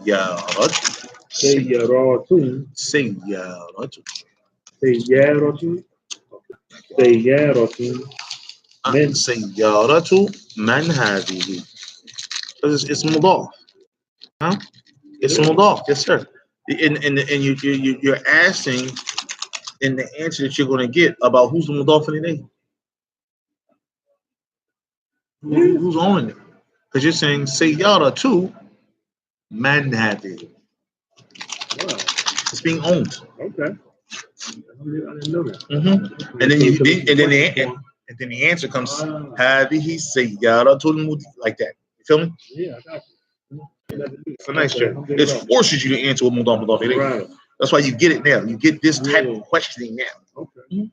سيارة سيارات سيارة سيارة سيارة من سيارة من هذه it's مضاف huh? It's مضاف yes sir and you're asking in the answer that you're going to get about who's the مضاف إليه who's on it because you're saying سيارة من هذه it's being owned Okay. I didn't know that. Mm-hmm. And then the answer comes هذه سيارة المدير like that. You feel me? Yeah, I got you. It's a nice trick. It forces you to answer with mudaf ilayhi. Right. That's why you get it now. You get this type of questioning now. Okay.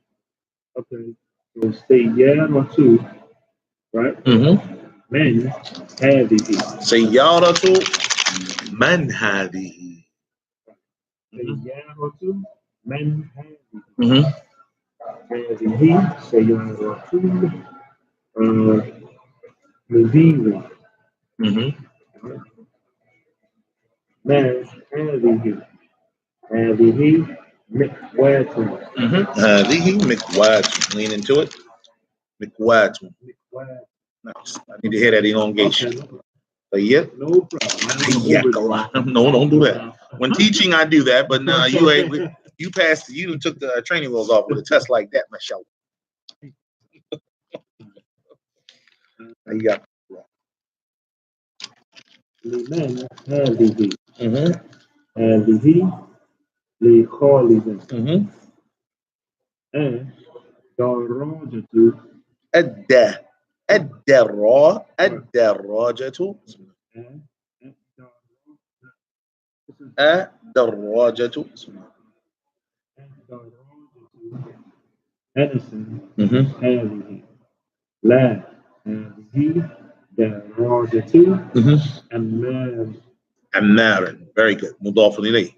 Okay. So سيارة, right? Mm-hmm. من هذه سيارة من هذه سيارة من هذه Mm-hmm. هذه سيارة مدير Mm-hmm. ما هذه هذه مكواة Mm-hmm. هذه مكواة. Lean into it. مكواة. Nice. I need to hear that elongation. Okay. No problem. No, don't do that. When teaching, I do that, but no, you passed. You took the training wheels off with a test like that, Michelle. Yeah. لمن هذه Mm-hmm. هذه لخالد Mm-hmm. دراجة الدراجة الدراجة أنس Mm-hmm. هذه لا هذه دراجة Mm-hmm. أمام عمار. Very good. مضاف إليه.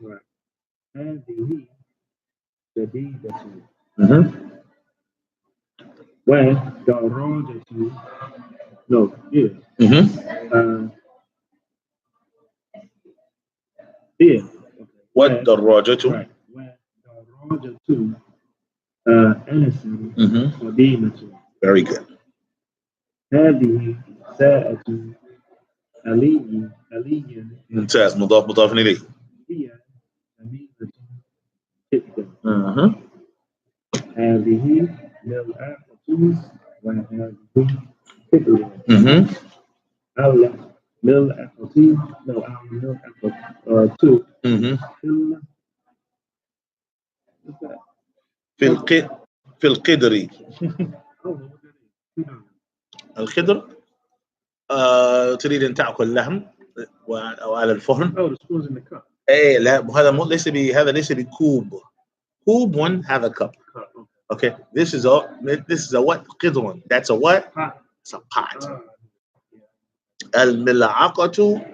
هذه جديدة Mm-hmm. ودراجة no yeah Mm-hmm. yeah والدراجة right ودراجة أنس قديمة. Very good. هذه ساعة علي ممتاز. مضاف إليه. هي جميلة جدا. Mm-hmm. هذه ملعقة وهذه كبيرة. Mm-hmm. أولى ملعقة two. Mm-hmm. في القدر. الخضر تريد أن تأكل لحم أو على الفرن. إيه لا هذا هذا ليس بكوب. كوب one have a cup. Okay. This is a what? قدر. That's a what? It's a pot. الملعقة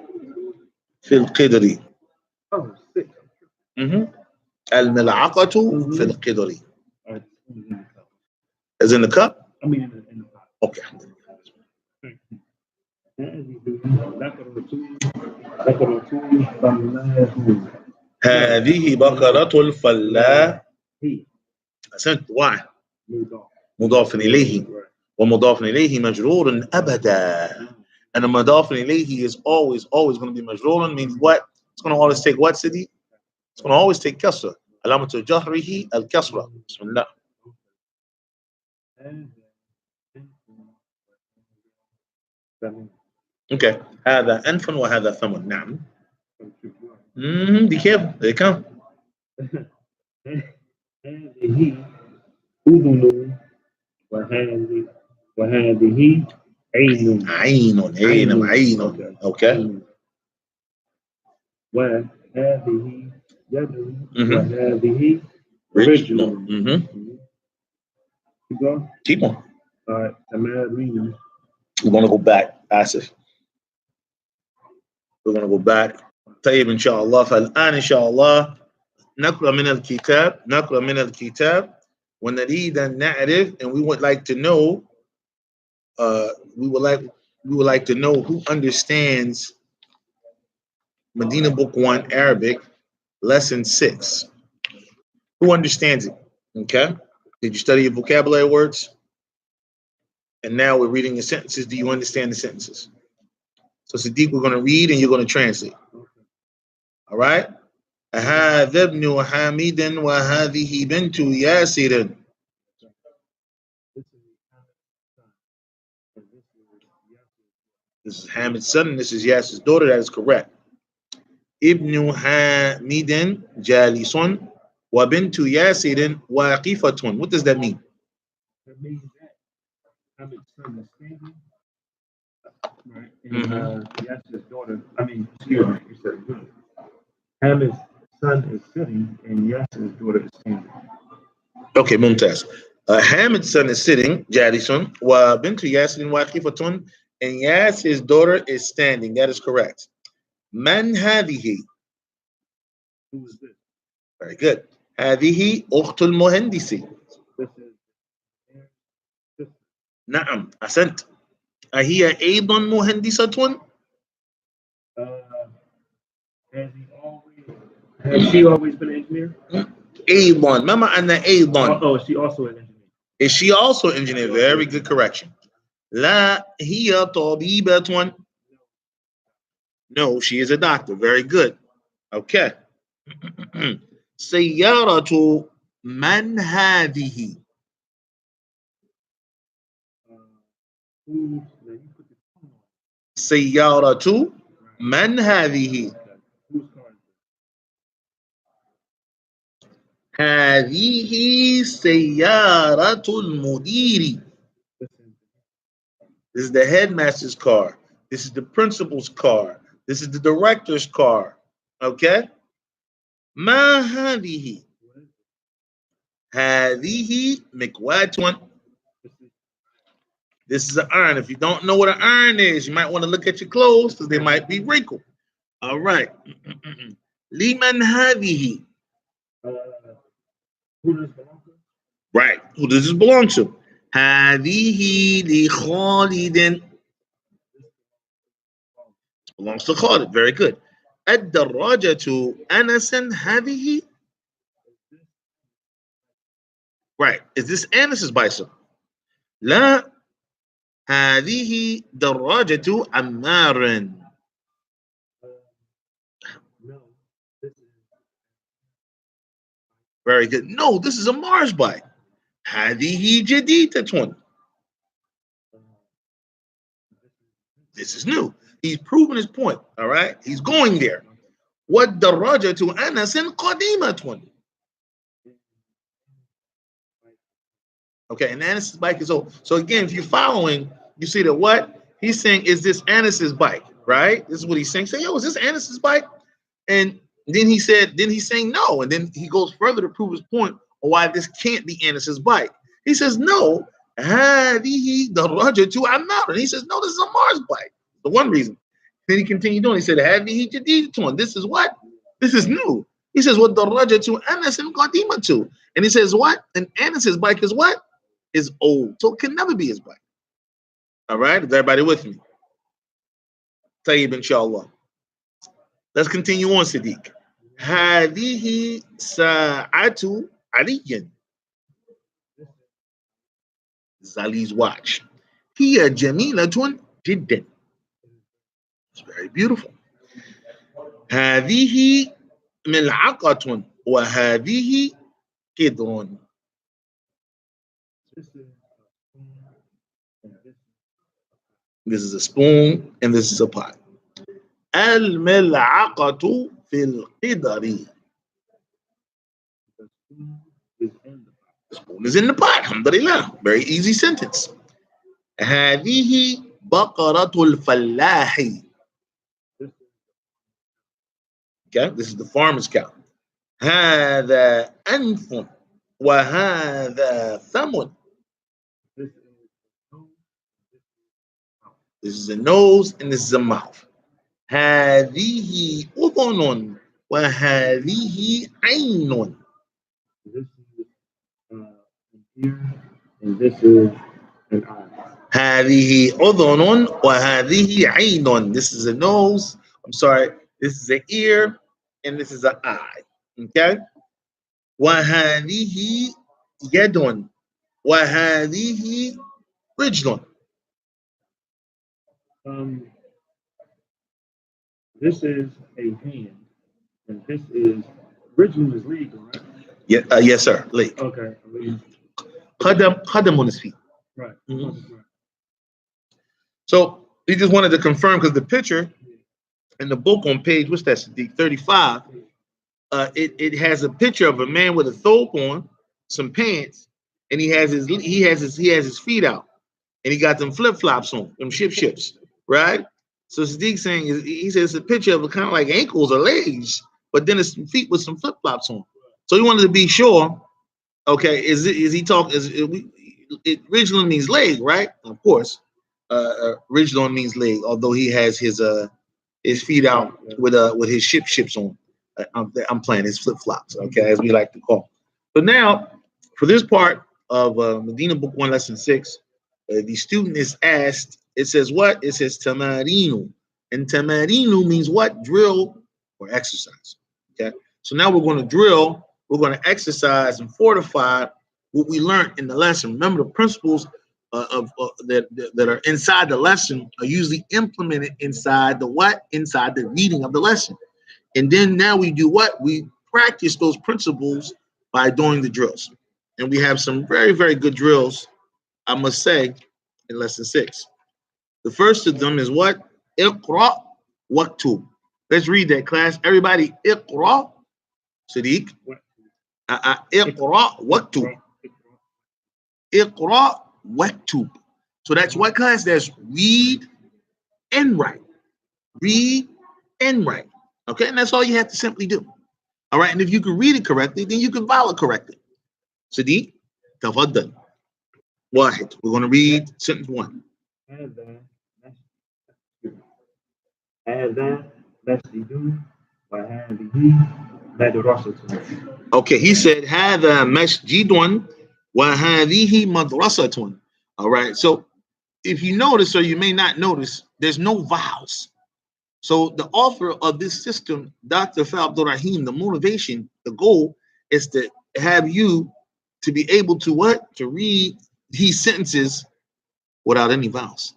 في القدر. Mm-hmm. الملعقة في القدر. Is in the cup? I mean in the pot. Okay. هذه بقرة الفلاح. أحسنت. واحد مضاف إليه ومضاف إليه مجرور أبدا. And a مضاف إليه is always going to be مجرور means what? It's going to always take what city? It's going to always take كسرة. علامة جهره الكسرة. بسم الله. Okay. هذا أنف وهذا ثمن. نعم. Be careful. They come. هذه أذن وهذه عين. Okay. وهذه يد وهذه رجل. Keep on. تمارين. We're going to go back. Asif. We're going to go back. طيب إن شاء الله. فالآن إن شاء الله نقرأ من الكتاب ونريد أن نعرف and we would like to know we would like to know who understands Medina Book 1, Arabic, Lesson 6. Who understands it? Okay. Did you study your vocabulary words? And now we're reading the sentences. Do you understand the sentences? So Sadiq, we're going to read and you're going to translate. All right? هذا ابن حامد وهذه بنت ياسر. This is Hamid's son and this is Yasir's daughter. That is correct. ابن حامد جالس وبنت ياسر واقفة. What does that mean? That means that Hamid's son is standing, right? And Yasir's daughter, excuse me, you said good. Hamid's son is sitting and Yasir's daughter is standing. Okay, Mumtaz. Hamid's son is sitting, Jadison, wa bintu Yasirin waqifatun, and Yasir's daughter is standing. That is correct. Man hadihi. Who is this? Very good. Hadihi ukhtul muhandisi. This is Na'am, asant. Ahiya aydan muhandisatun? Has she always been an engineer? Aydan. Mama anna aydan. Oh, is she also an engineer? Is she also an engineer? Very good correction. La hiya tabibatun. No, she is a doctor. Very good. Okay. Sayyaratu man hadihi. Sayyaratu man hadihi. هذه سيارة المدير. This is the headmaster's car. This is the principal's car. This is the director's car. Okay? ما هذه؟ هذه مكواة. This is an iron. If you don't know what an iron is, you might want to look at your clothes because they might be wrinkled. All right. لمن هذه? Who does it belong to? Right. Who does this belong to? هذه لخالد. Belongs to Khalid. Very good. الدراجة أنس هذه. Right. Is this Anas's bicycle? لا. هذه دراجة عمار. Very good. No, this is a Mars bike. هذه جديدة. This is new. He's proving his point. All right. He's going there. والدراجة أنس قديمة. Okay, and Anas's bike is old. So again, if you're following, you see that what he's saying is this Anas's bike, right? This is what he's saying. Say, yo, is this Anas's bike? And then he's saying no. And then he goes further to prove his point on why this can't be Anas's bike. He says, no, هذه دراجة عمار. And he says, no, this is a Mars bike. The one reason. Then he continued on. He said, هذه جديدة. This is what? This is new. He says, what دراجة أنس قديمة. And he says, what? And Anas's bike is what? Is old. So it can never be his bike. All right? Is everybody with me? Tayyib, inshallah. Let's continue on, Sadiq. هذه ساعة علي. This is Ali's watch. هي جميلة جدا. It's very beautiful. هذه ملعقة وهذه قدر. This is a spoon and this is a pot. الملعقة في القدر. The spoon is in the pot. Alhamdulillah. Very easy sentence. هذه بقرة الفلاح. Okay, this is the farmer's cow. هذا أنف وهذا فم. This is a nose and this is a mouth. هذه أذن وهذه عين. This is an ear and this is an eye. هذه أذن وهذه عين. This is a nose. I'm sorry. This is an ear, and this is an eye. Okay? وَهَذِهِ يَدٌ وَهَذِهِ رِجْلٌ. This is a hand, and this is original is legal, right? Yeah, yes, sir. Leg. Okay. Qadam on his feet. Right. So he just wanted to confirm because the picture in the book on page, what's that, Sadiq, 35, it has a picture of a man with a thobe on, some pants, and he has his feet out, and he got them flip-flops on, them ships, right? So Sadiq saying he says it's a picture of kind of like ankles or legs, but then it's some feet with some flip-flops on. So he wanted to be sure. Okay, is he talking? Rijlun means leg, right? Of course, Rijlun means leg. Although he has his feet out with his ships on. I'm playing his flip flops. Okay, as we like to call. But now, for this part of Medina Book 1, Lesson 6, the student is asked. It says what? It says tamarinu, and tamarinu means what? Drill or exercise. Okay, so now we're going to drill. We're going to exercise and fortify what we learned in the lesson. Remember, the principles that are inside the lesson are usually implemented inside the what? Inside the reading of the lesson. And then now we do what? We practice those principles by doing the drills. And we have some very, very good drills, I must say, in Lesson 6. The first of them is what? Iqra waktub. Let's read that, class. Everybody, Iqra. Sadiq. Iqra waktub. Iqra waktub. So that's what, class? That's read and write. Read and write. Okay, and that's all you have to simply do. All right, and if you can read it correctly, then you can vowel it correctly. Sadiq, tafaddal. Wahid. We're going to read sentence 1. Okay, he said, هذا مسجد وهذه مدرسة. All right, so if you notice, or you may not notice, there's no vowels. So the author of this system, Dr. Abdul Rahim, the motivation, the goal is to have you to be able to what? To read these sentences without any vowels.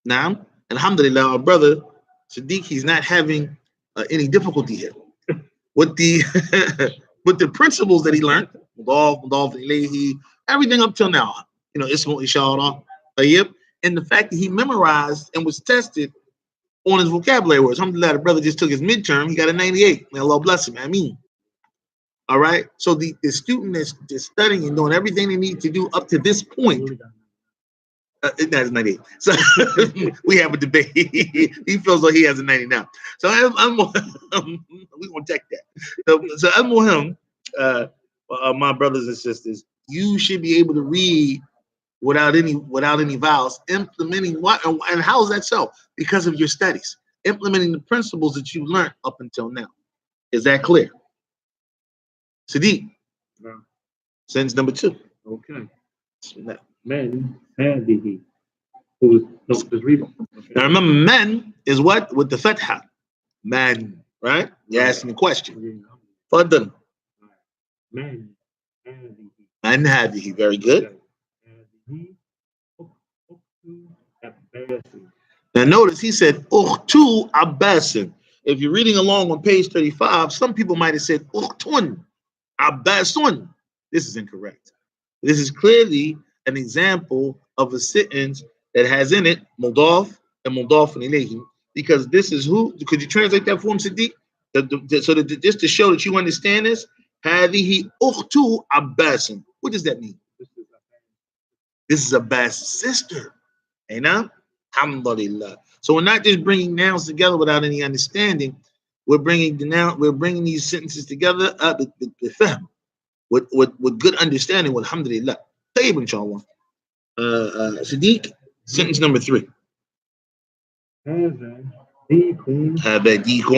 Now, alhamdulillah, our brother Sadiq, he's not having any difficulty here with the with the principles that he learned, everything up till now. You know, Ismu Ishara, and the fact that he memorized and was tested on his vocabulary words. Alhamdulillah, the brother just took his midterm. He got a 98. May Allah bless him. I mean. All right. So the student is studying and doing everything they need to do up to this point. That's 98. So we have a debate. He feels like he has a 90 now. So we're going to check that. So I'm with him, my brothers and sisters, you should be able to read without any vowels, implementing what and how is that so? Because of your studies, implementing the principles that you learned up until now. Is that clear? Sadiq. No. Sentence number 2. Okay. Men, hadihi. Just read them. Okay. Now remember, men is what? With the fatha. Man, right? You're asking a question. Faddal. Man, hadihi. Man, hadihi. Very good. Now notice he said Ukhtu Abbasin. If you're reading along on page 35, some people might have said Ukhtun Abbasun. This is incorrect. This is clearly an example of a sentence that has in it Mudaf and Mudaf ilayhi, because this is who. Could you translate that for him, Sadiq? Just to show that you understand this, Hadihi Ukhtu Abbasin. What does that mean? This is Abbas' sister. Now, alhamdulillah. So we're not just bringing nouns together without any understanding. We're bringing these sentences together with good understanding. Alhamdulillah. Tayyib, inshallah. Sadiq, sentence number 3. هذا ديك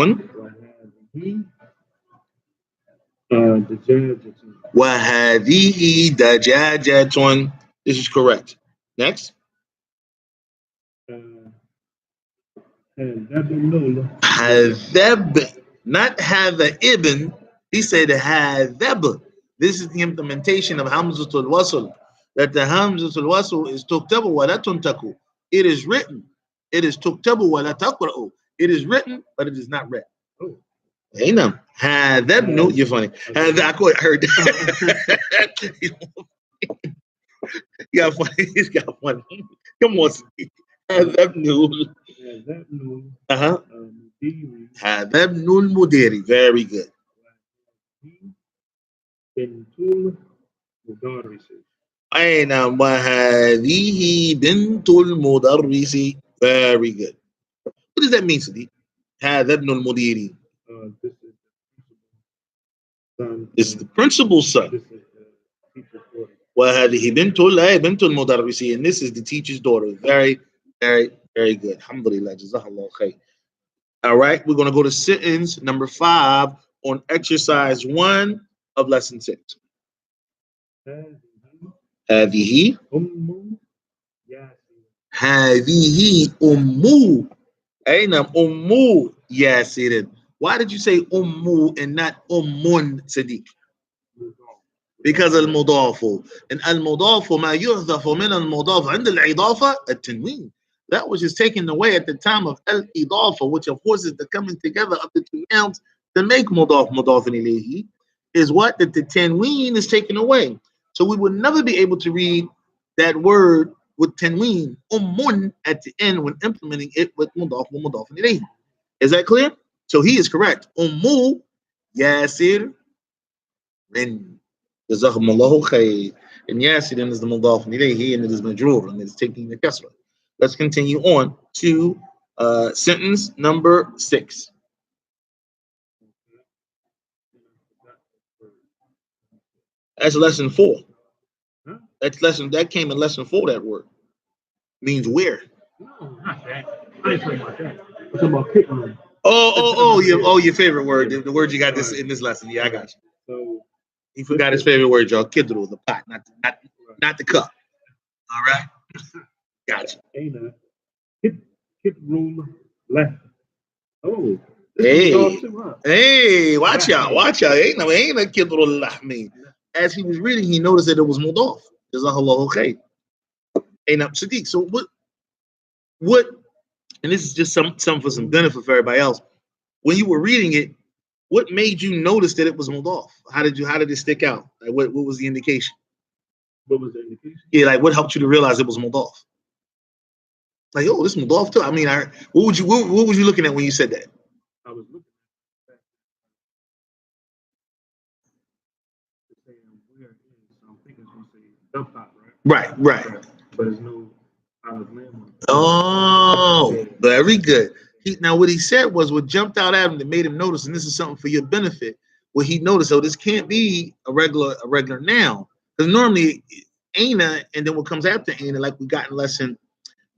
وهذه دجاجة. This is correct. Next. هذب not hadha ibn. He said hadhab. This is the implementation of hamzatul wasl. That the hamzatul wasl is tuktabu wa la tuntaku. It is written. It is tuktabu wa la taqra'u. It is written, but it is not read. Oh. Hey, no. Hadhab, no, you're funny. I heard that. You got funny. He's got funny. Come on, Hadhab, no. Uh-huh. Hadhab, no, mudiri. Very good. أين وهذه بنت المدرس. Very good. What does that mean, Sadiq? هذا ابن المدير. This is the principal's son. وهذه بنت المدرس. And this is the teacher's daughter. Very, very, very good. Alhamdulillah. Jazakallah khair. All right, we're going to go to sentence number 5 on exercise 1 of lesson 6. هذه أم أين أم ياسر. Why did you say ummu and not ummun, Sadiq? Because al-mudafu. And al-mudafu ma yuhdafu min al-mudaf عند الإضافة التنوين. That which is taken away at the time of al-idafa, which of course is the coming together of the two nouns to make mudaf mudafun ilayhi, is what? That the tanween is taken away. So we would never be able to read that word with tanween, ummun, at the end when implementing it with mudaf mudafun ilayhi. Is that clear? So he is correct. Ummu Yasir Rin. Jazakumullahu khair. And Yasir is the mudaf ilayhi, and it is majrur, and it's taking the kasra. Let's continue on to sentence number 6. That's lesson 4. That came in lesson 4. That word means where. No, not that. I ain't talking about that. I'm talking about kitten. Your favorite word. The word you got this in this lesson. Yeah, I got you. So he forgot his favorite word, y'all. Kidru, the pot, not the cup. All right. Gotcha. Aina, kit room left. Oh. Hey, watch out. Ain't a kidru lahmi. As he was reading, he noticed that it was mudaf. Jazakallahu khair. Ain't up Sadiq. So what? And this is just some for some benefit for everybody else. When you were reading it, what made you notice that it was mudaf? How did it stick out? Like what was the indication? What was the indication? Yeah, like what helped you to realize it was mudaf? Like, oh, this is mudaf too. I mean, what was you looking at when you said that? I was looking at where it is. So I'm thinking it's going to say dump pot, right? Right. But there's no Olive Lamb. Oh, very good. What he said was what jumped out at him that made him notice, and this is something for your benefit. What he noticed, this can't be a regular noun, because normally aina and then what comes after aina, like we got in lesson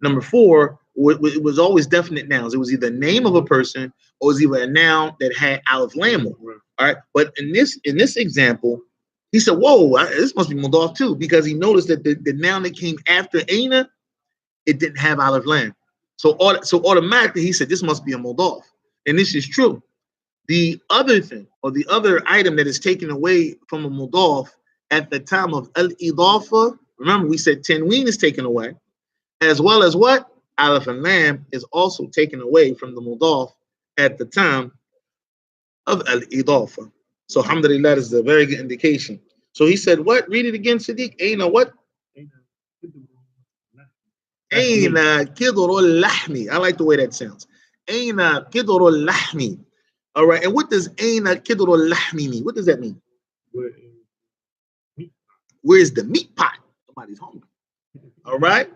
number 4, it was always definite nouns. It was either name of a person or it was either a noun that had alif lam. Right. All right, but in this example, he said, "Whoa, this must be mudaf too," because he noticed that the noun that came after aina, it didn't have alif lam. So automatically he said this must be a mudaf, and this is true. The other thing, or the other item that is taken away from a mudaf at the time of al-idafa, remember we said tanween is taken away, as well as what? Alif and lam is also taken away from the mudaf at the time of al-idafa. So alhamdulillah, that is a very good indication. So he said what? Read it again, Sadiq. Aina what? Aina kidrul lahmi. I like the way that sounds. Aina kidrul lahmi. All right, and what does aina kidrul lahmi mean? What does that mean? Where's the meat pot? Somebody's hungry. All right.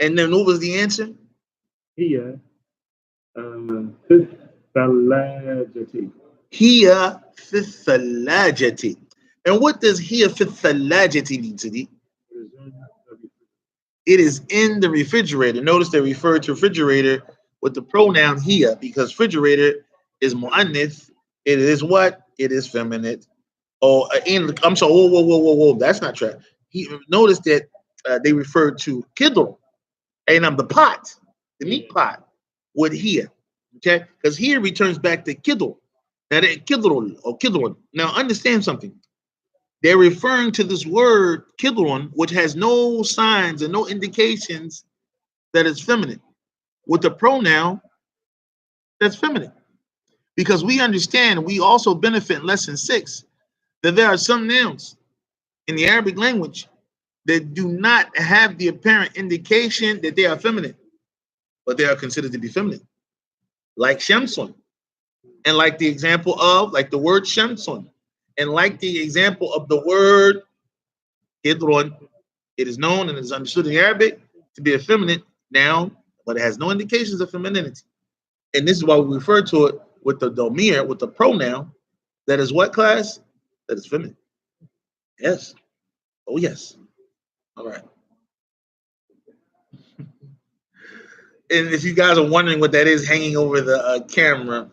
And then what was the answer? Here, thalajati. Here, thalajati. And what does here thalajati mean, Sadiq? It is in the refrigerator. Notice they refer to refrigerator with the pronoun here because refrigerator is mu'annith. It is what? It is feminine. Oh, I'm sorry. Whoa. That's not true. Notice that they refer to kidr, and the pot, the meat pot. with here. Okay? Because here returns back to kidul. Now that kidrun or kidrun. Now understand something. They're referring to this word kidrun, which has no signs and no indications that it's feminine, with the pronoun that's feminine. Because we understand, we also benefit in lesson 6 that there are some nouns in the Arabic language that do not have the apparent indication that they are feminine, but they are considered to be feminine, like Shamsun, and like the example of, like the word Shamsun, and like the example of the word Hidron. It is known and is understood in Arabic to be a feminine noun, but it has no indications of femininity. And this is why we refer to it with the domir, with the pronoun, that is what class? That is feminine. Yes. Oh, yes. All right. And if you guys are wondering what that is hanging over the camera,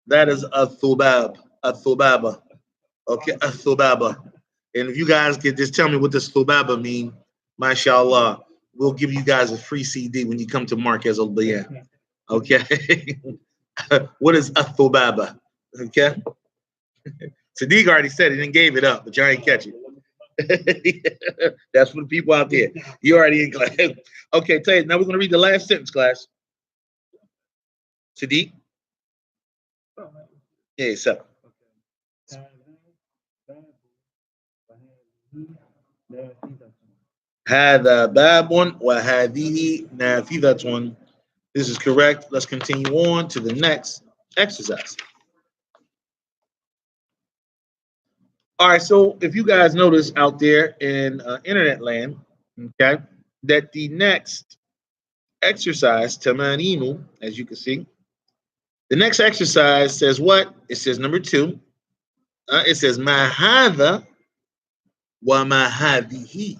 that is a thubab, a thubaba. Okay, a thubaba. And if you guys could just tell me what this thubaba mean, mashallah, we'll give you guys a free CD when you come to Markaz Al Bayan. Okay. What is a thubaba? Okay. Sadiq already said it and gave it up, but y'all ain't catch it. That's for the people out there. You already in class. Okay, tell you now we're gonna read the last sentence, class. Sadiq? Yeah, so. هذا باب وهذه نافذة. This is correct. Let's continue on to the next exercise. All right, so if you guys notice out there in internet land, okay, that the next exercise, tamaninu, as you can see, the next exercise says what? It says number 2. It says ma hadha wa ma hadhihi.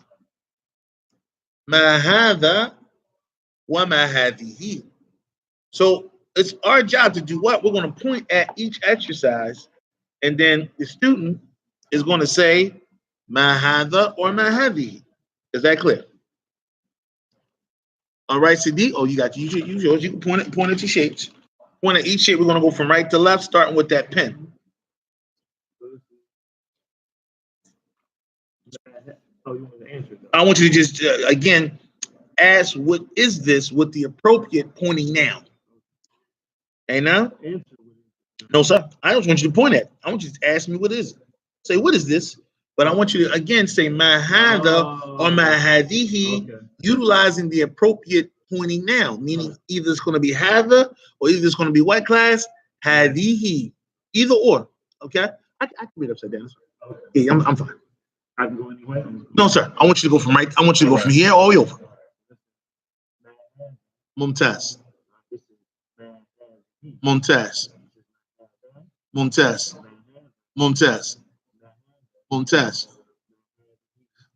Ma hadha wa ma hadhihi. So it's our job to do what? We're going to point at each exercise, and then the student is going to say ma hadha or ma hadhihi. Is that clear? All right, Sadiq. Oh, you got yours. You can point at your shapes. Point at each shape. We're going to go from right to left, starting with that pen. I want you to just again ask what is this with the appropriate pointing noun. Hey, now? No, sir. I just want you to point at it. I want you to ask me what is it. Say, what is this? But I want you to again say ma hadha or ma hadihi, utilizing the appropriate pointing noun, meaning either it's going to be hadha or either it's going to be what class? Hadihi. Either or. Okay? I can read upside down. Yeah, I'm fine. I can go anywhere? No, sir. I want you to go from right. I want you to go from here all the way over. Mumtaz. Mumtaz. Mumtaz. Mumtaz. Mumtaz.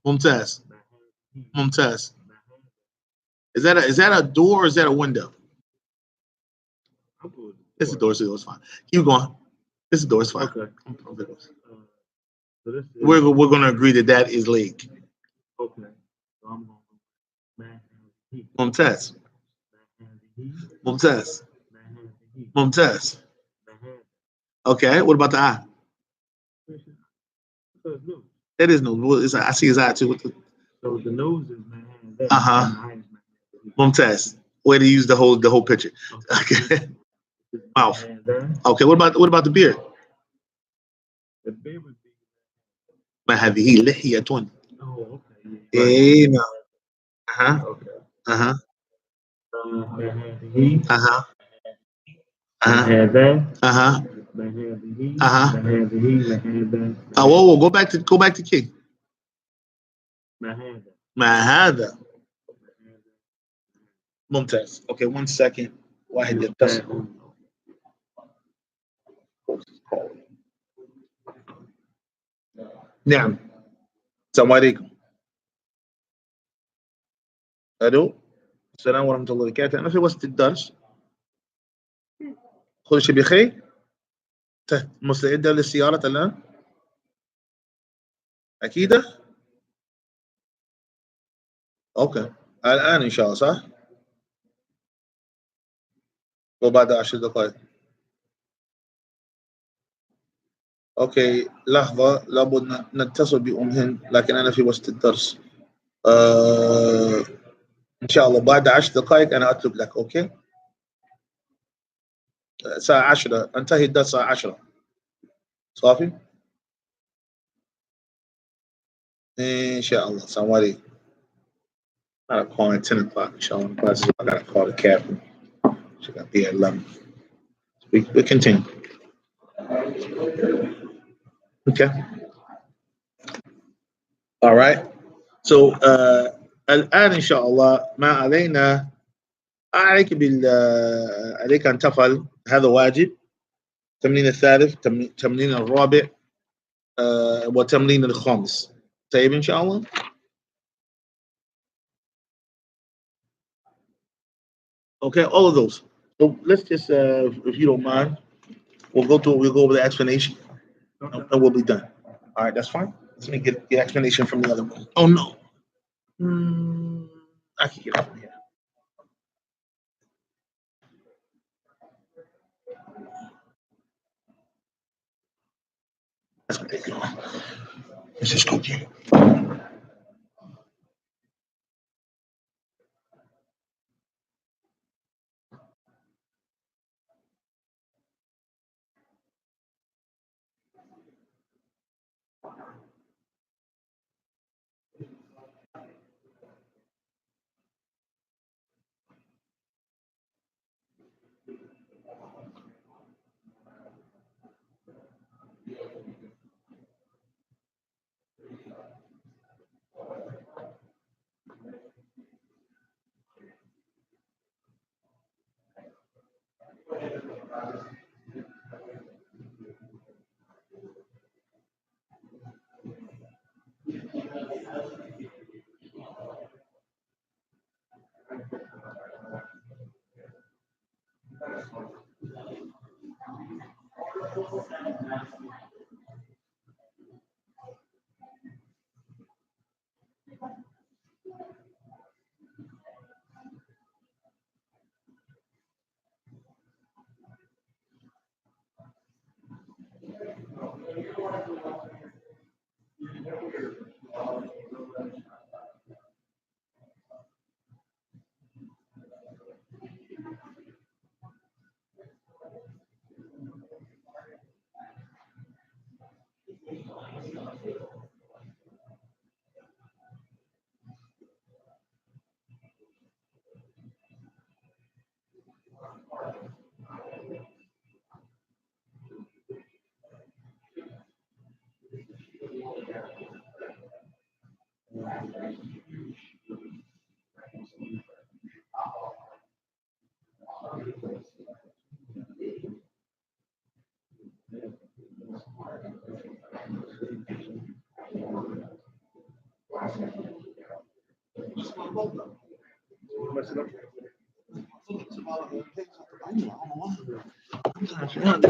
Mumtaz. Mumtaz. Is that a door or is that a window? It's a door, so it's fine. Keep going. It's a door, it's fine. Okay. We're going to agree that is leg. Okay. So I'm going Mumtaz. Mumtaz. Mumtaz. Okay, what about the eye? That is no. I see his eye too. So the nose is Mumtaz. Way to use the whole picture. Okay. Mouth. Okay, what about the beard? The beard would be Mahadihi lihiyatun. Oh, okay. Hey, no. Okay. Uh-huh. Mahadihi. Uh-huh. Mahada. Uh-huh. Mahadihi. Uh-huh. Mahadihi. Whoa, go back to King. Mahada. Mahada. Mumtaz. Okay, 1 second. Why did that? نعم. السلام عليكم. الو. السلام ورحمة الله وبركاته. أنا في وسط الدرس. كل شيء بخير؟ مستعدة للسيارة الآن؟ أكيد؟ أوكي. الآن إن شاء الله صح؟ وبعد 10 دقائق. اوكي لحظة، لابد نتصل بأم هند، لكن أنا في وسط الدرس. إن شاء الله بعد 10 دقائق أنا أطلب لك. أوكي الساعة 10 انتهي الدرس الساعة 10 صافي إن شاء الله. السلام عليكم. I'll call at 10 o'clock. Inshallah, classes. I gotta call the captain. She got be at 11. We continue. Okay. All right. So الآن إن شاء الله ما علينا عليك عليك أن تفعل هذا واجب. التمرين الثالث، التمرين الرابع، والتمرين الخامس. طيب إن شاء الله. Okay, all of those. So let's just, if you don't mind, we'll go over the explanation, and we'll be done. All right, that's fine. Let me get the explanation from the other one. Oh no, I can get it from here. That's what they're doing. Let's just go get it.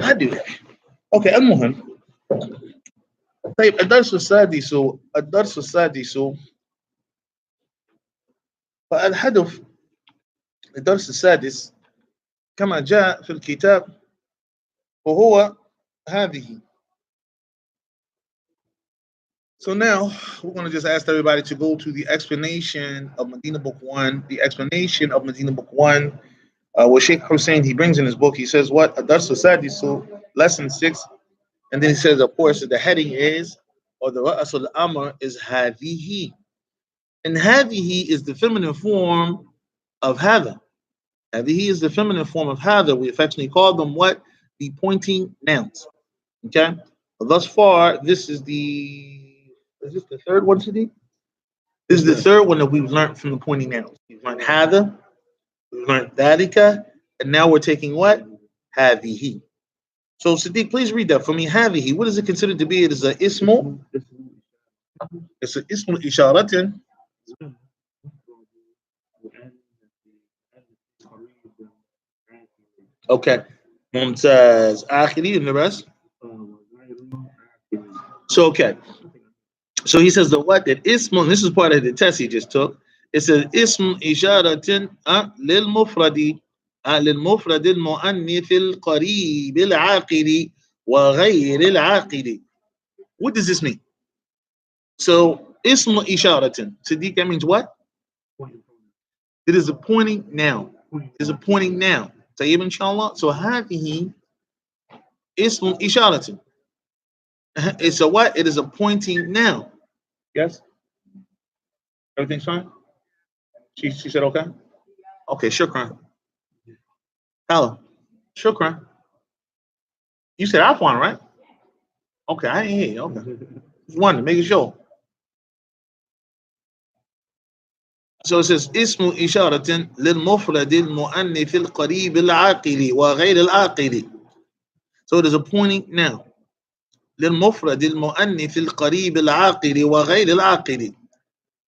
I do that. Okay, المهم. طيب الدرس السادس فالهدف الدرس السادس كما جاء في الكتاب وهو هذه. So now we're going to just ask everybody to go to the explanation of Medina Book 1. The explanation of Medina Book 1, what Sheikh Hussein, he brings in his book, he says what? Adar Society, so lesson 6. And then he says, of course, the heading is, or the Ra'as al-Amr is Hadihi. And Hadihi is the feminine form of Hada. Hadihi is the feminine form of Hada. We affectionately call them what? The pointing nouns. Okay? But thus far, is this the third one, Sadiq? This is the third one that we've learned from the pointing nouns. We've learned Hada, we've learned Dhalika, and now we're taking what? Hadihi. So Sadiq, please read that for me. Hadihi, what is it considered to be? It is an ismu. It's an ismu isharatin. Okay. Mumtaz Akhiri and the rest. So okay. So he says the what that ism, this is part of the test he just took. It says ism isharatin lil mufradi. للمفرد المؤنث القريب العاقل وغير العاقل. What does this mean? So اسم إشارة. Sadiq, that means what? It is a pointing noun. It is a pointing noun. طيب إن شاء الله. So هذه اسم إشارة. It's a what? It is a pointing noun. Yes? Everything's fine? She said okay? Okay, shukran. Hello. Shukran. You said Afwan, right? Okay, I ain't hear you. Okay. Just wondering, making sure. So it says اسم إشارة للمفرد المؤنث القريب العاقل وغير العاقل. So it is a pointing noun. للمفرد المؤنث القريب العاقل وغير العاقل.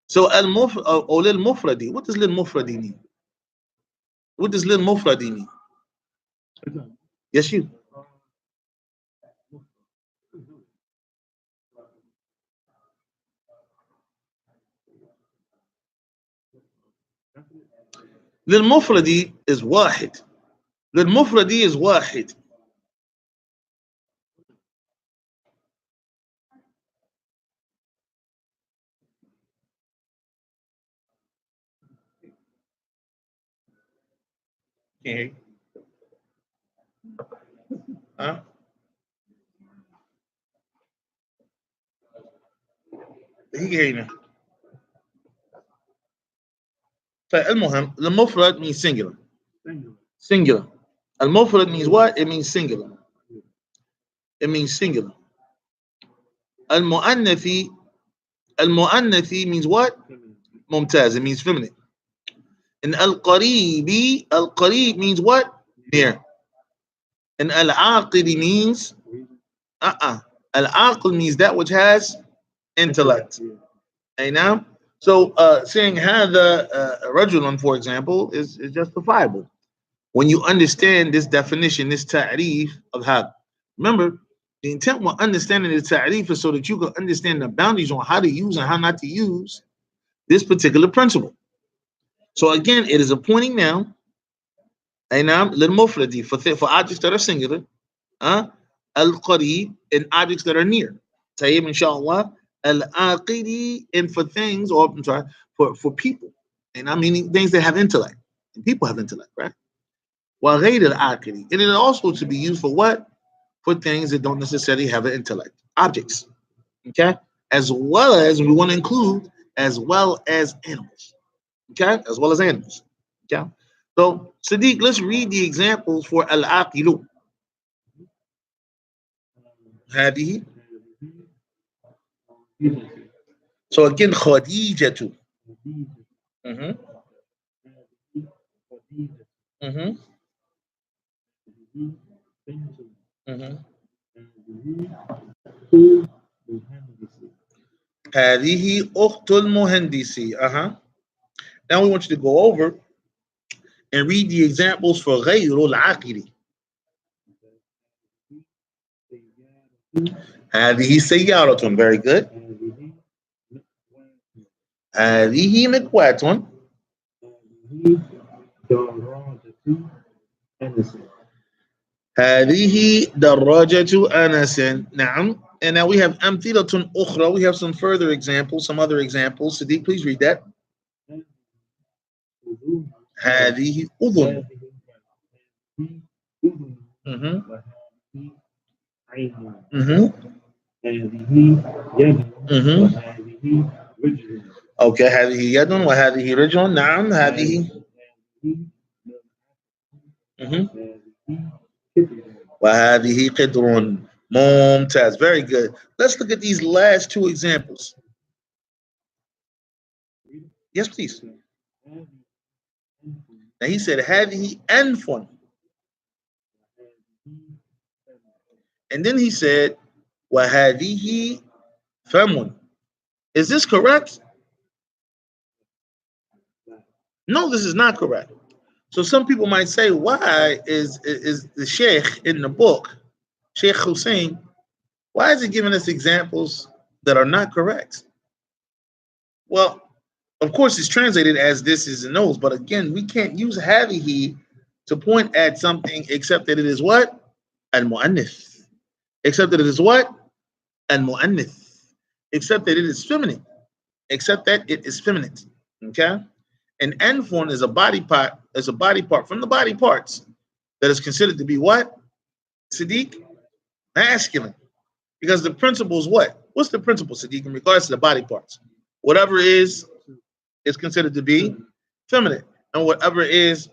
So المفرد or للمفرد. What does للمفرد mean? What does للمفرد mean? Yes, you. للمفرد is واحد. للمفرد is واحد. Can't hear you. Huh? He can hear you now. فالمهم المفرد means singular. Singular. المفرد means what? It means singular. It means singular. المؤنث means what? ممتاز. It means feminine. And القريب means what? Near. And العاقل means العاقل means that which has intellect. And now, so saying هذا رجل, for example, is justifiable when you understand this definition, this ta'rif of هذا. Remember, the intent with understanding the ta'rif is so that you can understand the boundaries on how to use and how not to use this particular principle. So again, it is a pointing noun. أينام للمفرد for objects that are singular. Al-Qarib in objects that are near. Tayyib inshallah. Al-Aqidi and for things, or I'm sorry, for people. And I'm meaning things that have intellect. And people have intellect, right? Wa ghayr al-Aqidi. And it also to be used for what? For things that don't necessarily have an intellect. Objects. Okay? As well as, we want to include, as well as animals. Okay? As well as animals. Okay? So, Sadiq, let's read the examples for al-aqilu. هذه. So again, Khadijatu. هذه أخت المهندسي. Now we want you to go over and read the examples for غير العاقل. هذه سيارة. Very good. هذه مكواة. هذه دراجة أنس. نعم. And now we have أمثلة أخرى. We have some further examples, some other examples. Sadiq, please read that. هذه أذن. Okay, هذه يد وهذه رجل. نعم. هذه وهذه قدر. ممتاز. Very good. Let's look at these last two examples. Yes, please. Now he said هذه أنف. And then he said وهذه فم. Is this correct? No, this is not correct. So some people might say, why is the Sheikh in the book, Sheikh Hussein, why is he giving us examples that are not correct? Well, of course, it's translated as this is and those, but again, we can't use hadihi to point at something except that it is what? Al-mu'annith. Except that it is what? Al-mu'annith. Except that it is feminine. Except that it is feminine. Okay? An anfon is a body part, from the body parts that is considered to be what? Siddiq? Masculine. Because the principle is what? What's the principle, Siddiq, in regards to the body parts? Whatever is considered to be feminine. And whatever is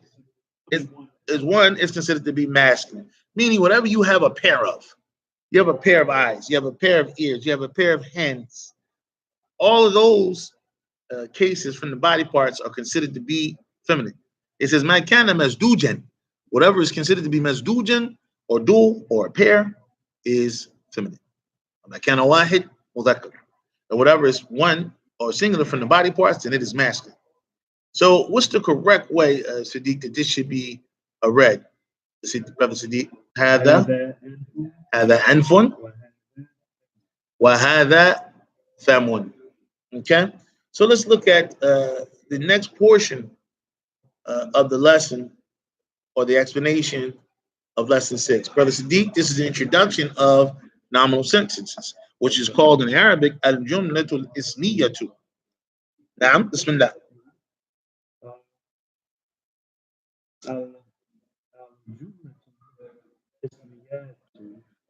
one is considered to be masculine. Meaning whatever you have a pair of. You have a pair of eyes. You have a pair of ears. You have a pair of hands. All of those cases from the body parts are considered to be feminine. It says, "Man kana masdujan." Whatever is considered to be masdujan or dual or a pair is feminine. Man kana wahid mudhakkar. And whatever is one or singular from the body parts, then it is masculine. So, what's the correct way, Siddiq, that this should be read? Brother Siddiq, هذا أنف وهذا فم. Okay, so let's look at the next portion of the lesson or the explanation of lesson 6. Brother Siddiq, this is the introduction of nominal sentences, which is called in Arabic al-jumlatul ismiyatu. Naam, bismillah.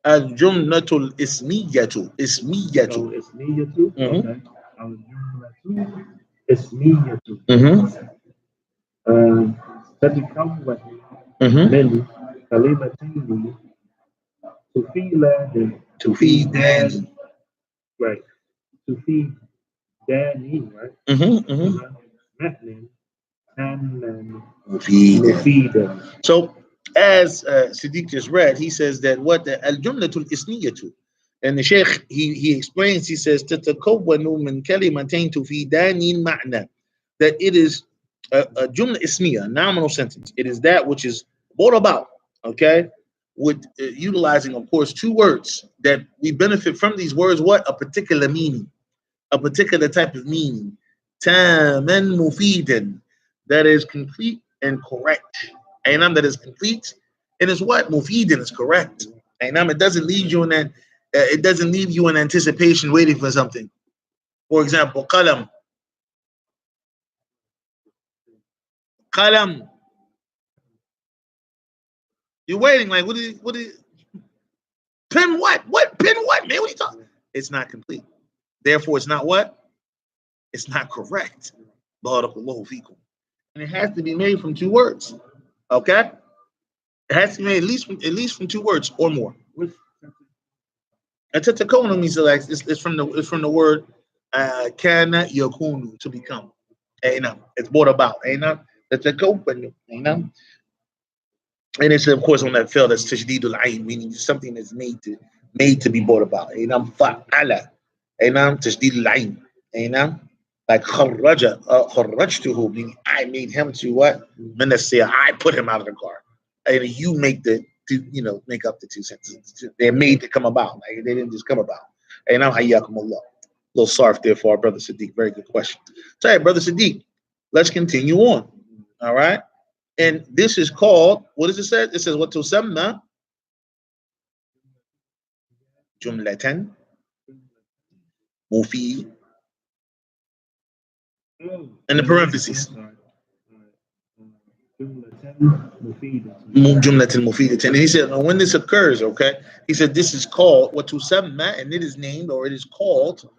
Al-jumlatul ismiyatu. Ismiyatu. Ismiyatu. Okay. Al-jumlatu ismiyatu. تتكون من كلمتين تفيدان. Right. تفيدان. Right. معنى مفيدا. So, as Siddiq just read, he says that what the al-jumlatul ismiyatu, and the Sheikh he explains, he says tatakawwanu min kalimatain tufidani ma'na, that it is a jumla ismiya, nominal sentence. It is that which is brought about, okay, with utilizing, of course, two words that we benefit from these words. What? A particular meaning, a particular type of meaning. Taman mufidan, that is complete and correct. Ainam, that is complete and is what? Mufidan is correct. Ainam, it doesn't leave you in that. It doesn't leave you in anticipation, waiting for something. For example, qalam. Qalam. You're waiting, like, what is pen what? What? Pen what, man? What are you talking? It's not complete. Therefore, it's not what? It's not correct. Barakallahu feekum. And it has to be made from two words. Okay? It has to be made at least from two words or more. Tatakonu means like it's from the word kana yakunu, to become. It's brought about. Tatakonu. And it's, of course, on that field that's tashdidul ayn, meaning something that's made to be brought about. Fa'ala. Tashdidul ayn. Like kharrajtuhu, meaning I made him to what? Menasir, I put him out of the car. And you make up the two sentences. They're made to come about. Like, they didn't just come about. Hayyakum Allah. Little sarf there for our brother Siddiq. Very good question. So, hey, brother Siddiq, let's continue on. All right. And this is called, what does it say? It says, what tusamma jumlatan mufi. In the parentheses. Jumlatan mufidah. And he said, when this occurs, okay, he said this is called what tusamma, and it is named, or it is called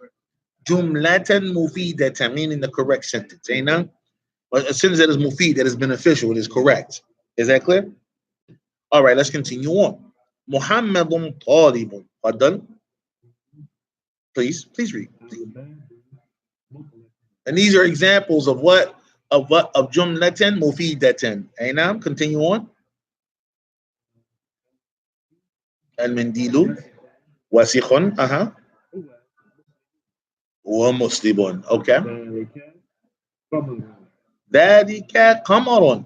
jumlatan mufidatan, meaning the correct sentence. A sentence that is mufid, that is beneficial, it is correct. Is that clear? All right, let's continue on. Muhammadun talibun. Fadal. Please read. And these are examples of what? Of jumlatan mufidatan. Ainam, continue on. Al-mandilu wasikhun. Wa muslimun. Okay. ذلك قمر.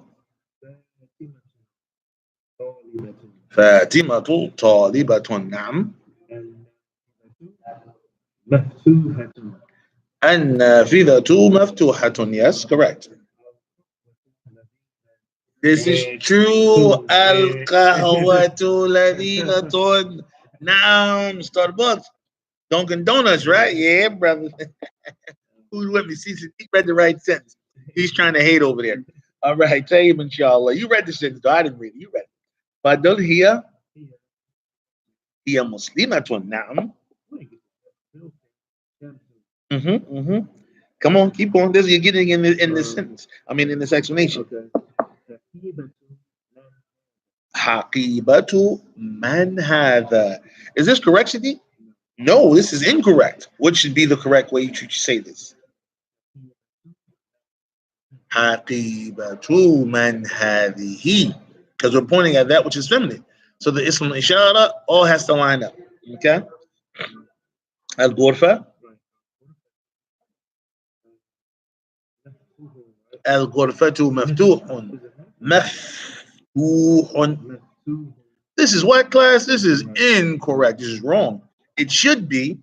فاطمة طالبة. نعم. النافذة مفتوحة. Yes, correct. This is true. Al-Qahwatu Ladinatun. Naam, Starbucks. Dunkin' Donuts, right? Yeah, brother. Who's with me? See, he read the right sentence. He's trying to hate over there. All right, Tayyib, inshallah. You read the sentence, though. I didn't read it. You read it. Fadl hiya muslimatun. Naam. Come on, keep on. This you're getting in this sentence. I mean, in this explanation. Haqibatu man hadha. Is this correct, Sadiq? No, this is incorrect. What should be the correct way you should say this? Haqibatu man hadhihi. Because we're pointing at that which is feminine. So the ism ishara all has to line up. Okay? Al-Ghurfa. Al-Ghurfatu maftuhun. Maftuhun. This is what class? This is incorrect. This is wrong. It should be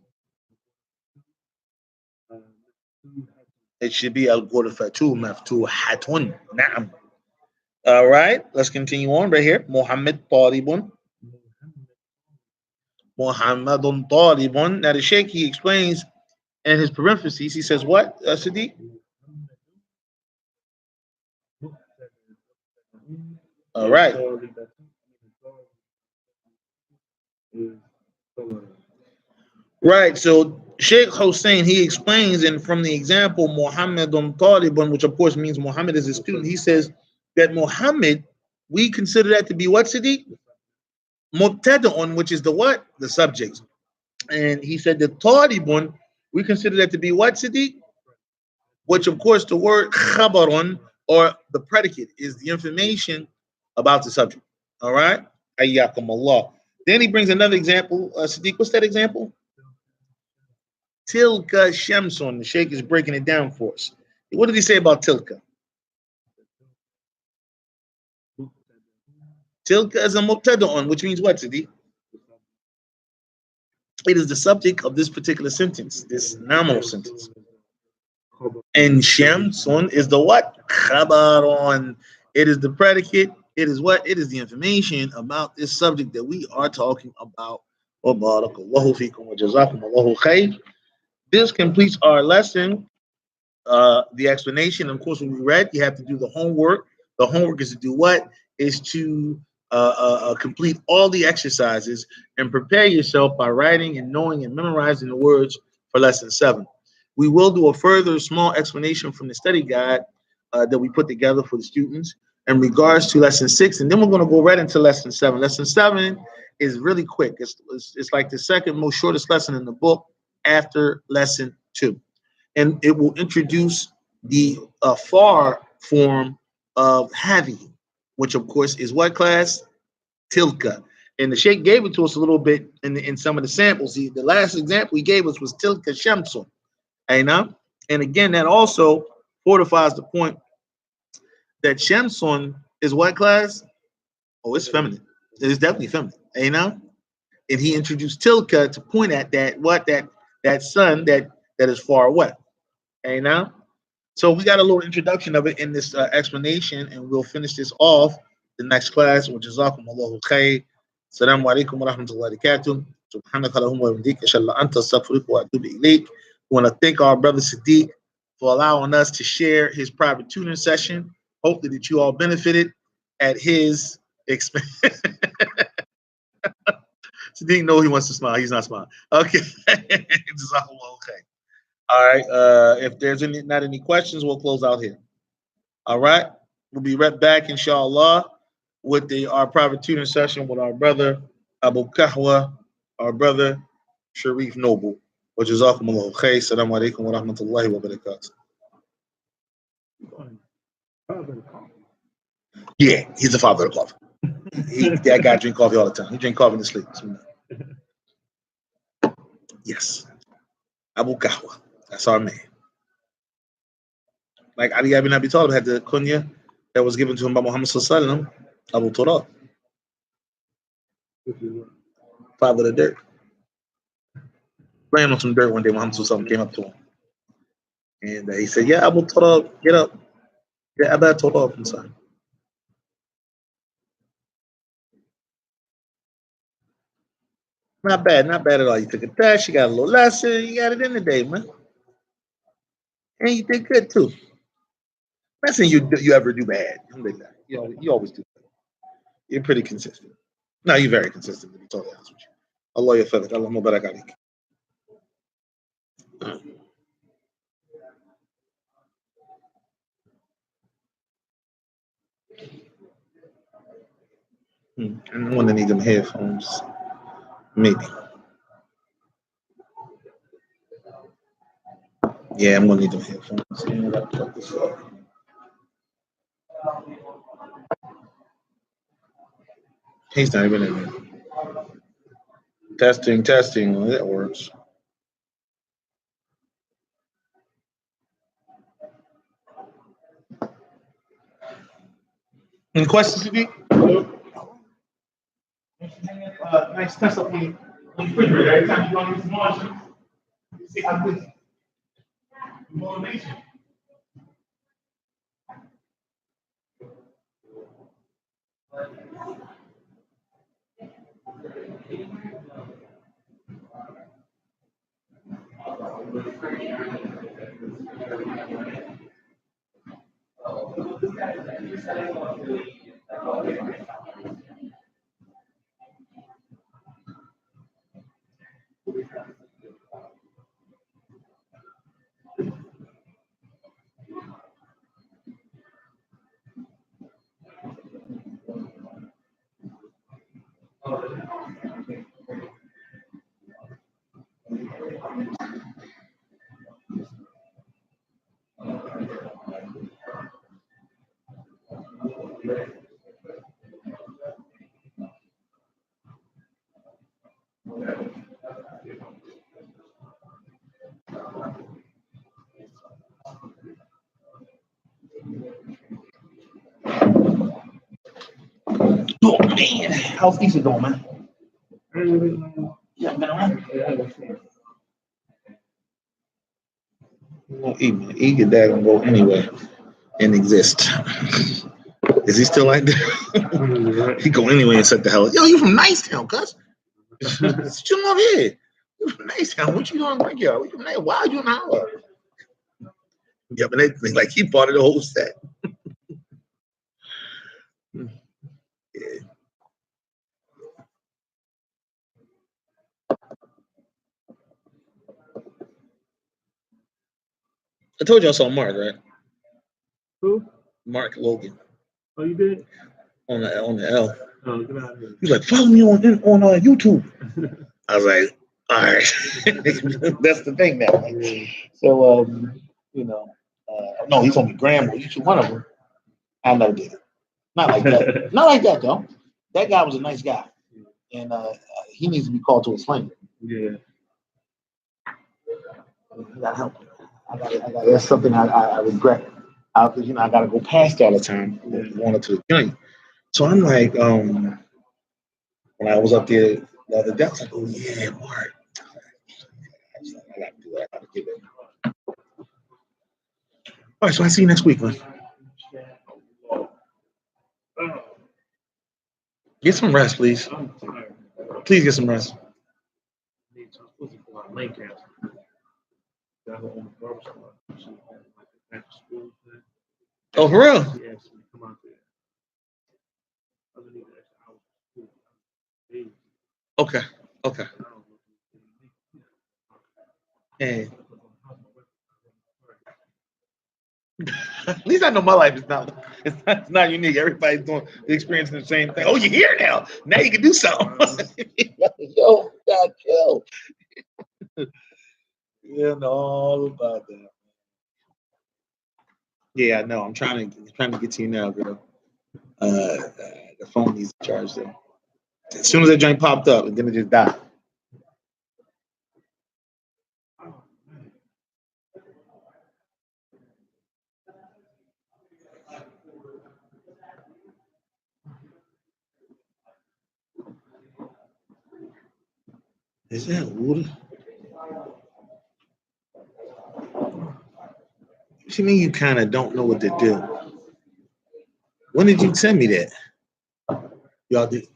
al-Ghurfatu maftuhatun. Na'am. All right, let's continue on right here. Muhammad Talibun. Muhammadun Talibun. Now the Sheikh, he explains in his parentheses, he says what, Sadiq? All right. Right, so Sheikh Hussein, he explains, and from the example, Muhammadun Talibun, which of course means Muhammad is a student, he says that Muhammad, we consider that to be what, Sadiq? Mubtada'un, which is the what? The subject. And he said that Talibun, we consider that to be what, Sadiq? Which of course the word khabarun, or the predicate, is the information about the subject. All right? Ayyakum Allah. Then he brings another example. Sadiq, what's that example? Tilka Shamsun. The Sheikh is breaking it down for us. What did he say about Tilka? Tilka is a mubtada'un, which means what, Sadiq? It is the subject of this particular sentence, this nominal sentence. And Shamsun is the what? Khabarun. It is the predicate. It is what? It is the information about this subject that we are talking about. Wa barakallahu feekum wa jazakumullahu khair. This completes our lesson. The explanation, of course, when we read, you have to do the homework. The homework is to do what? Is to complete all the exercises and prepare yourself by writing and knowing and memorizing the words for lesson 7. We will do a further small explanation from the study guide that we put together for the students in regards to lesson 6, and then we're going to go right into lesson 7. Lesson 7 is really quick. It's like the second most shortest lesson in the book after lesson 2, and it will introduce the far form of hadhi, which of course is what class? Tilka. And the Sheikh gave it to us a little bit in some of the samples. The last example he gave us was Tilka Shamsun. And again, that also fortifies the point that Shamsun is what class? Oh, it's feminine. It is definitely feminine. And he introduced Tilka to point at that sun that is far away. So we got a little introduction of it in this explanation, and we'll finish this off the next class. Wa jazakumullahu khair. Assalamu alaikum wa rahmatullahi wa barakatuh. Subhanaka Allahumma wa bihamdika, ashhadu an la ilaha illa anta, astaghfiruka wa atubu ilayk. We want to thank our brother Sadiq for allowing us to share his private tutoring session. Hopefully that you all benefited at his expense. Sadiq, no, he wants to smile. He's not smiling. Okay. Okay. All right. If there's not any questions, we'll close out here. All right. We'll be right back, inshallah, with our private tutoring session with our brother Abu Kahwa, our brother Sharif Noble. Wa jazakumullahu khair. Assalamu alaikum wa rahmatullahi wa barakatuh. Yeah, he's the father of coffee. That guy drink coffee all the time. He drink coffee in his sleep. Yes. Abu Kahwa. That's our man. Like Ali ibn Abi Talib had the kunya that was given to him by Muhammad sallallahu alaihi wasallam, Abu Turab. Father of the dirt. Playing on some dirt one day, Muhammad sallallahu alaihi wasallam came up to him. And he said, "Yeah, Abu Turab, get up. Yeah, Abu Turab inside." Not bad, not bad at all. You took a test, you got a little lesson, you got it in the day, man. And you did good too. Not saying you ever do bad. You always do good. You're pretty consistent. No, you're very consistent, to be totally honest with you. Allah yafadhak, Allah mubarak alik. I'm gonna need them headphones. Maybe. Yeah, I'm gonna need them headphones. Yeah, I gotta plug this up. He's not even in there. Testing. Well, that works. Any questions, Sadiq? Nice test up on the refrigerator. Every time you go into Martians, you see how good motivation. Oh man, how's Easter going, man? Yeah, been around. Eat your dad gonna go anywhere and exist. Is he still like that? He go anywhere and set the hell. Yo, you from Nicetown, cuz? Chill over here. You from Nicetown? What you doing right here? Why are you in Howard? Yeah, but they think like he part of the whole set. Yeah. I told you I saw Mark, right? Who? Mark Logan. Oh, you did? On the L. Oh, get out of here. He's like, follow me on YouTube. I was like, all right. That's the thing now. So, no, he told me Graham, you should one of them. I never did it. Not like that. Not like that, though. That guy was a nice guy. And he needs to be called to his flame. Yeah. I gotta help him. That's something I regret. I gotta go past all the time. Going to the joint. So I'm like, when I was up there the other day, I was like, oh yeah, Mark. I gotta do that. I gotta give it. All right, so I see you next week, man. Get some rest, please. Please get some rest. Oh, for real? Okay. Hey. At least I know my life is not unique. Everybody's experiencing the same thing. Oh, you're here now. Now you can do something. Yo, God, chill. Yeah, know all about that. Yeah, I know. I'm trying to get to you now, girl. The phone needs to charge though. As soon as that joint popped up, it's gonna just die. Is that water? What you mean you kind of don't know what to do? When did you send me that? Y'all did.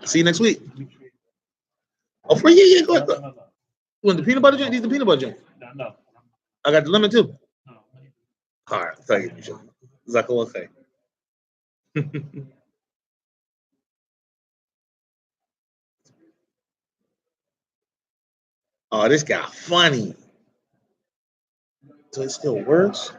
See you next week. Oh, for yeah, go ahead. No. You want the peanut butter joint? These the peanut butter joint. No. I got the lemon too. No. All right, thank you. Jazakallah khair. Oh, this guy funny. So it still works?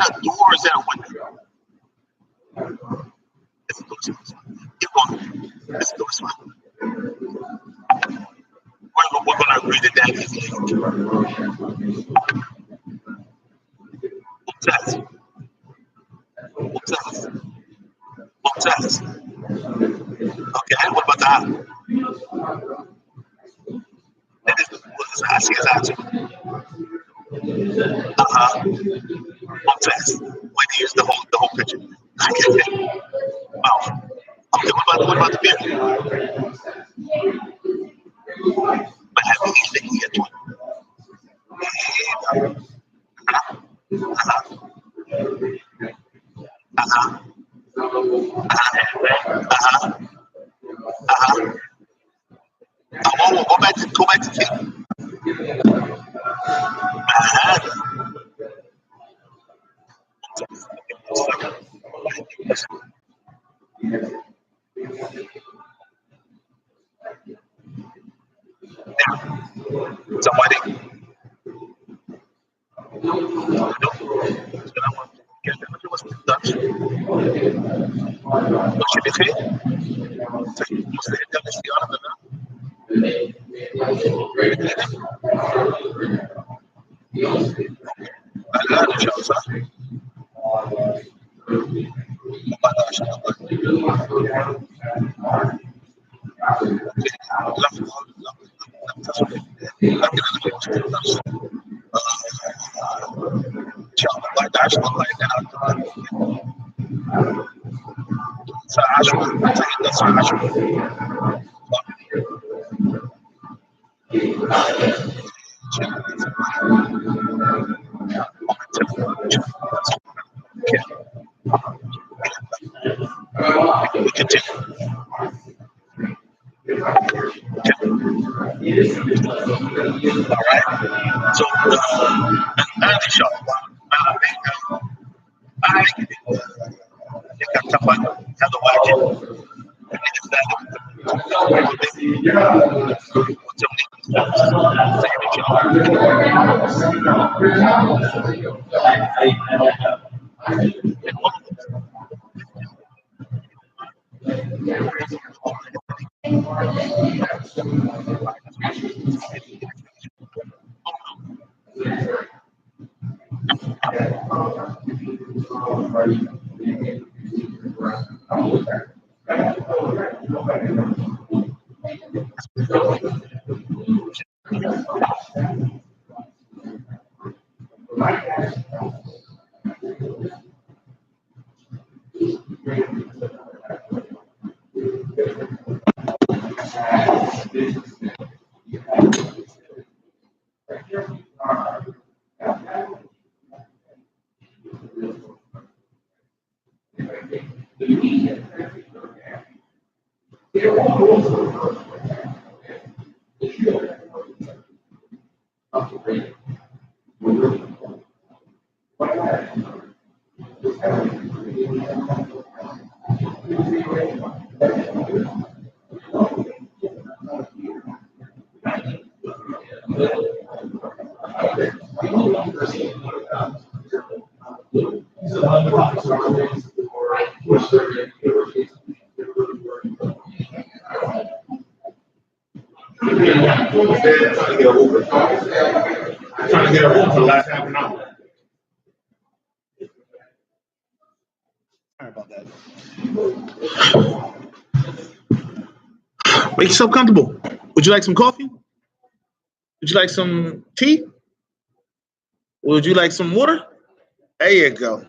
that a door or is that a window? It's a door. Keep going. It's a door. We're going to agree that that is Mumtaz. Okay, what about that? That is I see his answer. Mumtaz. When he used the whole picture. I get it. Wow. Okay, what about the beard? But have you eaten the ear joint? Go back to teeth. Now, somebody. ماشي بخير؟ مستعد للاستعانة بالله؟ الآن إن شاء الله صح؟ وبعد إن شاء الله لكن أنا في مشكلة نفسي إن شاء الله بعد 10 والله إن أنا الساعة 10 تحدى الساعة 10 we continue. All right. So, and inshallah, هذا واجب. Trying to get a room for the last half an hour. Sorry about that. Make yourself comfortable. Would you like some coffee? Would you like some tea? Would you like some water? There you go.